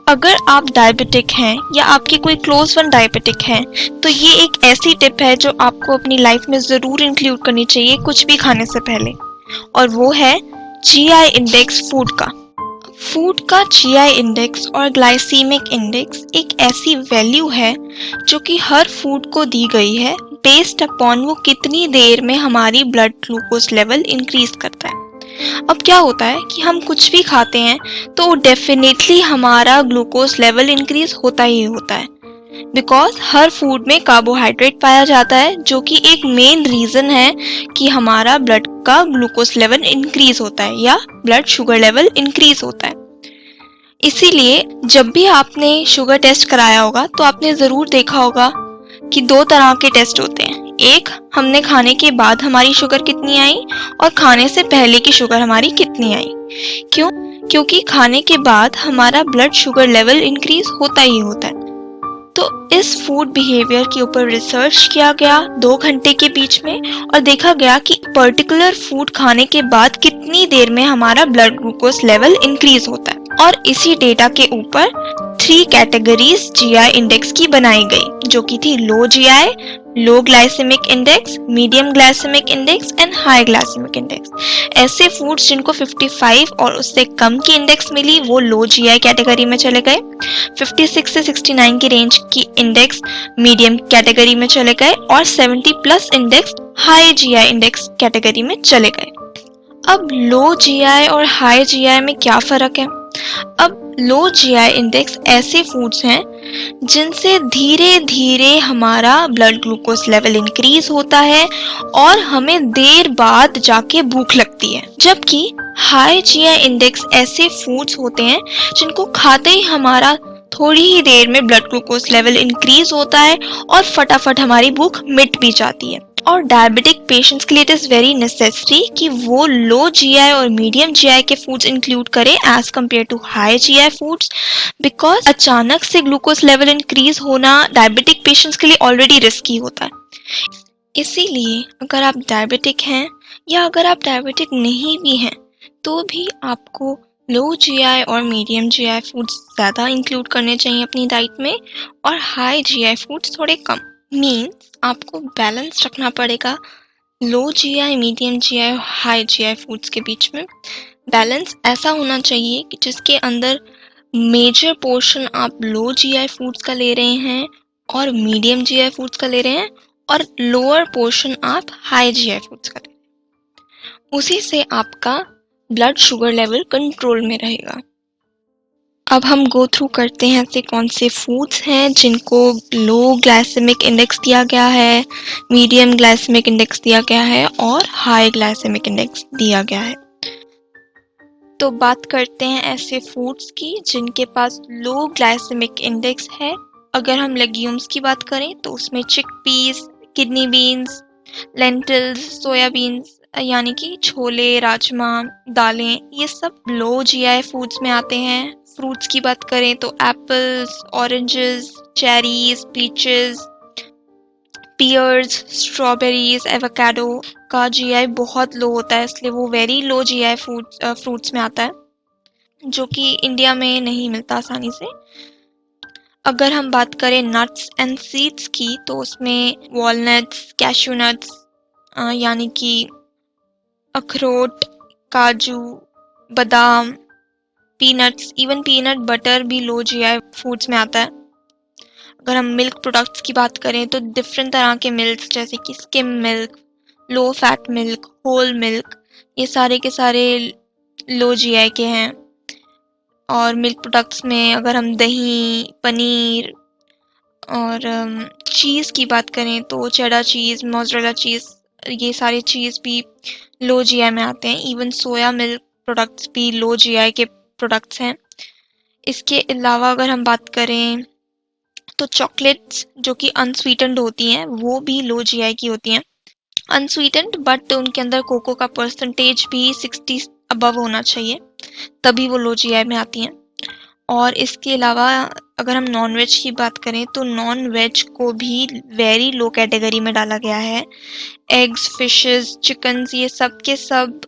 अगर आप डायबिटिक हैं या आपके कोई क्लोज वन डायबिटिक हैं तो ये एक ऐसी टिप है जो आपको अपनी लाइफ में ज़रूर इंक्लूड करनी चाहिए कुछ भी खाने से पहले, और वो है जीआई इंडेक्स फूड का। फूड का जीआई इंडेक्स और ग्लाइसीमिक इंडेक्स एक ऐसी वैल्यू है जो कि हर फूड को दी गई है बेस्ड अपॉन वो कितनी देर में हमारी ब्लड ग्लूकोज लेवल इंक्रीज करता है। अब क्या होता है कि हम कुछ भी खाते हैं तो डेफिनेटली हमारा ग्लूकोज लेवल इंक्रीज होता ही होता है, बिकॉज हर फूड में कार्बोहाइड्रेट पाया जाता है जो कि एक मेन रीज़न है कि हमारा ब्लड का ग्लूकोज लेवल इंक्रीज होता है या ब्लड शुगर लेवल इंक्रीज होता है। इसीलिए जब भी आपने शुगर टेस्ट कराया होगा तो आपने ज़रूर देखा होगा कि दो तरह के टेस्ट होते हैं। एक, हमने खाने के बाद हमारी शुगर कितनी आई, और खाने से पहले की शुगर हमारी कितनी आई। क्यों? क्योंकि खाने के बाद हमारा ब्लड शुगर लेवल इंक्रीज होता ही होता है। तो इस फूड बिहेवियर के ऊपर रिसर्च किया गया 2 घंटे के बीच में, और देखा गया कि पर्टिकुलर फूड खाने के बाद कितनी देर में हमारा ब्लड ग्लूकोज लेवल इंक्रीज होता है। और इसी डेटा के ऊपर 3 कैटेगरीज जीआई इंडेक्स की बनाई गई, जो कि थी low GI, low glycemic index, medium glycemic index and high glycemic index. ऐसे फूड्स जिनको 55 और उससे कम की इंडेक्स मिली वो लो जीआई कैटेगरी में चले गए। 56 से 69 की रेंज की इंडेक्स मीडियम कैटेगरी में चले गए, और 70 plus index high GI index category में चले गए। अब लो जीआई और हाई जीआई में क्या फ़र्क है? अब लो जीआई इंडेक्स ऐसे फूड्स हैं जिनसे धीरे धीरे हमारा ब्लड ग्लूकोज लेवल इंक्रीज होता है और हमें देर बाद जाके भूख लगती है, जबकि हाई जीआई इंडेक्स ऐसे फूड्स होते हैं जिनको खाते ही हमारा थोड़ी ही देर में ब्लड ग्लूकोज लेवल इंक्रीज होता है और फटाफट हमारी भूख मिट भी जाती है। और डायबिटिक पेशेंट्स के लिए इट इज़ वेरी नेसेसरी कि वो लो जीआई और मीडियम जीआई के फूड्स इंक्लूड करें as compare to high GI foods, because अचानक से ग्लूकोज लेवल इंक्रीज होना डायबिटिक पेशेंट्स के लिए ऑलरेडी रिस्की होता है। इसीलिए अगर आप डायबिटिक हैं या अगर आप डायबिटिक नहीं भी हैं तो भी आपको लो जीआई और मीडियम जीआई फूड्स ज़्यादा इंक्लूड करने चाहिए अपनी डाइट में, और हाई जीआई फूड्स थोड़े कम। मीन्स आपको बैलेंस रखना पड़ेगा low GI, medium GI, high GI foods के बीच में। बैलेंस ऐसा होना चाहिए कि जिसके अंदर मेजर पोर्शन आप लो जीआई फूड्स का ले रहे हैं और मीडियम जीआई फूड्स का ले रहे हैं, और लोअर पोर्शन आप हाई जीआई फूड्स का ले रहे हैं। उसी से आपका ब्लड शुगर लेवल कंट्रोल में रहेगा। अब हम गो थ्रू करते हैं ऐसे कौन से फूड्स हैं जिनको लो ग्लाइसेमिक इंडेक्स दिया गया है, मीडियम ग्लाइसेमिक इंडेक्स दिया गया है और हाई ग्लाइसेमिक इंडेक्स दिया गया है। तो बात करते हैं ऐसे फूड्स की जिनके पास लो ग्लाइसेमिक इंडेक्स है। अगर हम लेग्यूम्स की बात करें तो उसमें chickpeas, kidney beans, lentils, soya beans यानी कि छोले, राजमा, दालें, ये सब लो जीआई फूड्स में आते हैं। फ्रूट्स की बात करें तो apples, oranges, cherries, peaches, pears, strawberries, avocado का जीआई बहुत लो होता है, इसलिए वो वेरी लो जीआई फ्रूट्स में आता है, जो कि इंडिया में नहीं मिलता आसानी से। अगर हम बात करें नट्स एंड सीड्स की तो उसमें वॉलनट्स, कैश्यू नट्स यानी कि अखरोट, काजू, बादाम, पीनट्स, इवन पीनट बटर भी लो जीआई फूड्स में आता है। अगर हम मिल्क प्रोडक्ट्स की बात करें तो डिफरेंट तरह के मिल्क जैसे कि skim milk, low fat milk, whole milk, ये सारे के सारे लो जीआई के हैं। और मिल्क प्रोडक्ट्स में अगर हम दही, पनीर और चीज़ की बात करें तो चेडर चीज़, मोज़रेला चीज़, ये सारे चीज़ भी लो जीआई में आते हैं। इवन सोया मिल्क प्रोडक्ट्स भी लो जीआई के प्रोडक्ट्स हैं। इसके अलावा अगर हम बात करें तो चॉकलेट्स जो कि अनस्वीटेंड होती हैं वो भी लो जीआई की होती हैं। अनस्वीटेंड बट उनके अंदर कोको का परसेंटेज भी 60 अबव होना चाहिए, तभी वो लो जीआई में आती हैं। और इसके अलावा अगर हम नॉन वेज की बात करें तो नॉन वेज को भी वेरी लो कैटेगरी में डाला गया है। एग्स, फिशेस, चिकन्स, ये सब के सब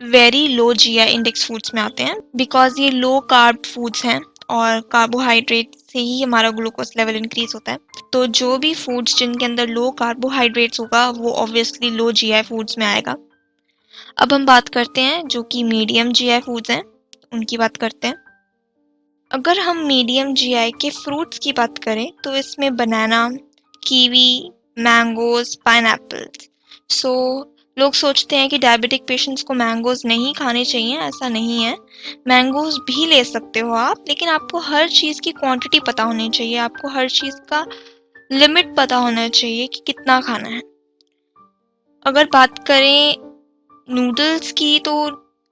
very low GI index foods में आते हैं बिकॉज ये लो कार्ब फूड्स हैं और कार्बोहाइड्रेट से ही हमारा ग्लूकोज लेवल इंक्रीज होता है। तो जो भी फूड्स जिनके अंदर लो कार्बोहाइड्रेट्स होगा वो ऑब्वियसली लो जीआई फूड्स में आएगा। अब हम बात करते हैं जो कि मीडियम जीआई फूड्स हैं, उनकी बात करते हैं। अगर हम मीडियम जीआई के फ्रूट्स की बात करें तो इसमें बनाना, कीवी, मैंगोज, पाइनएप्पल्स। सो लोग सोचते हैं कि डायबिटिक पेशेंट्स को मैंगोज नहीं खाने चाहिए, ऐसा नहीं है। मैंगोज भी ले सकते हो आप, लेकिन आपको हर चीज़ की क्वांटिटी पता होनी चाहिए, आपको हर चीज़ का लिमिट पता होना चाहिए कि कितना खाना है। अगर बात करें नूडल्स की तो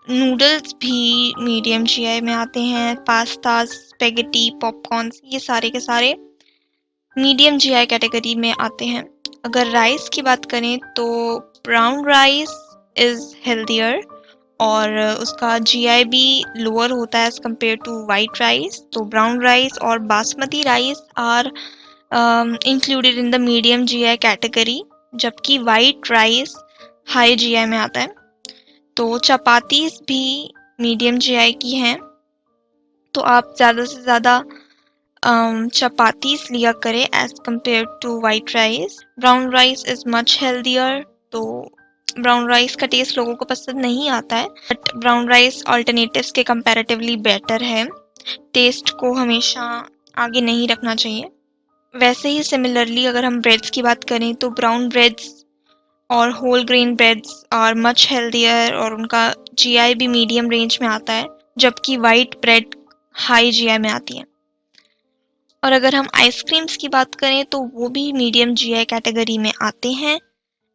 नूडल्स भी मीडियम जीआई में आते हैं। पास्ता, स्पेगेटी, पॉपकॉर्न्स, ये सारे के सारे मीडियम जीआई कैटेगरी में आते हैं। अगर राइस की बात करें तो ब्राउन राइस इज़ हेल्दियर और उसका जीआई भी लोअर होता है as compare to white rice. तो ब्राउन राइस और basmati rice are included in the medium GI category, जबकि वाइट राइस हाई जीआई में आता है। तो चपातीस भी मीडियम जीआई की हैं, तो आप ज़्यादा से ज़्यादा चपातीस लिया करें as compare to white rice. Brown rice is much healthier, तो ब्राउन राइस का टेस्ट लोगों को पसंद नहीं आता है, बट ब्राउन राइस ऑल्टरनेटिव्स के कंपैरेटिवली बेटर है। टेस्ट को हमेशा आगे नहीं रखना चाहिए। वैसे ही सिमिलरली अगर हम ब्रेड्स की बात करें तो ब्राउन ब्रेड्स और whole grain breads are much healthier और उनका जीआई भी मीडियम रेंज में आता है, जबकि वाइट ब्रेड हाई जीआई में आती है। और अगर हम आइसक्रीम्स की बात करें तो वो भी मीडियम जीआई कैटेगरी में आते हैं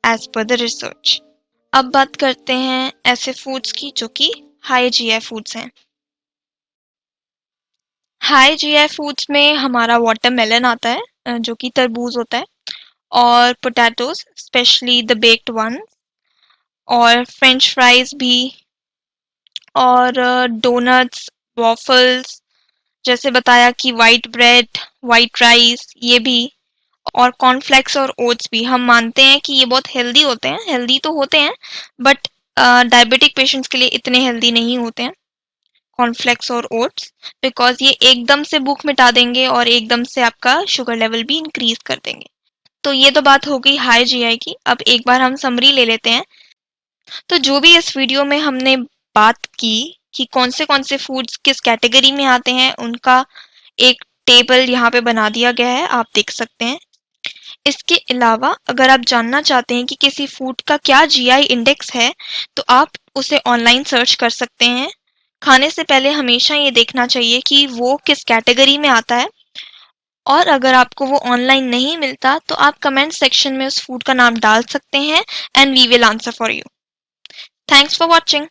एज पर द रिसर्च। अब बात करते हैं ऐसे फूड्स की जो कि हाई जीआई फूड्स हैं। हाई जीआई फूड्स में हमारा वाटरमेलन आता है, जो कि तरबूज होता है, और potatoes specially the baked one, और फ्रेंच फ्राइज भी, और डोनट्स, वॉफल्स, जैसे बताया कि वाइट ब्रेड, वाइट राइस, ये भी, और कॉर्नफ्लेक्स और ओट्स भी। हम मानते हैं कि ये बहुत हेल्दी होते हैं, हेल्दी तो होते हैं, बट डायबिटिक पेशेंट्स के लिए इतने हेल्दी नहीं होते हैं कॉर्नफ्लेक्स और ओट्स, बिकॉज ये एकदम से भूख मिटा देंगे और एकदम से आपका शुगर लेवल भी इंक्रीज कर देंगे। तो ये तो बात हो गई हाई जीआई की। अब एक बार हम समरी ले लेते हैं। तो जो भी इस वीडियो में हमने बात की कि कौन से फूड्स किस कैटेगरी में आते हैं, उनका एक टेबल यहाँ पे बना दिया गया है, आप देख सकते हैं। इसके अलावा अगर आप जानना चाहते हैं कि किसी फूड का क्या जीआई इंडेक्स है, तो आप उसे ऑनलाइन सर्च कर सकते हैं। खाने से पहले हमेशा ये देखना चाहिए कि वो किस कैटेगरी में आता है, और अगर आपको वो ऑनलाइन नहीं मिलता तो आप कमेंट सेक्शन में उस फूड का नाम डाल सकते हैं and we will answer for you. Thanks for watching.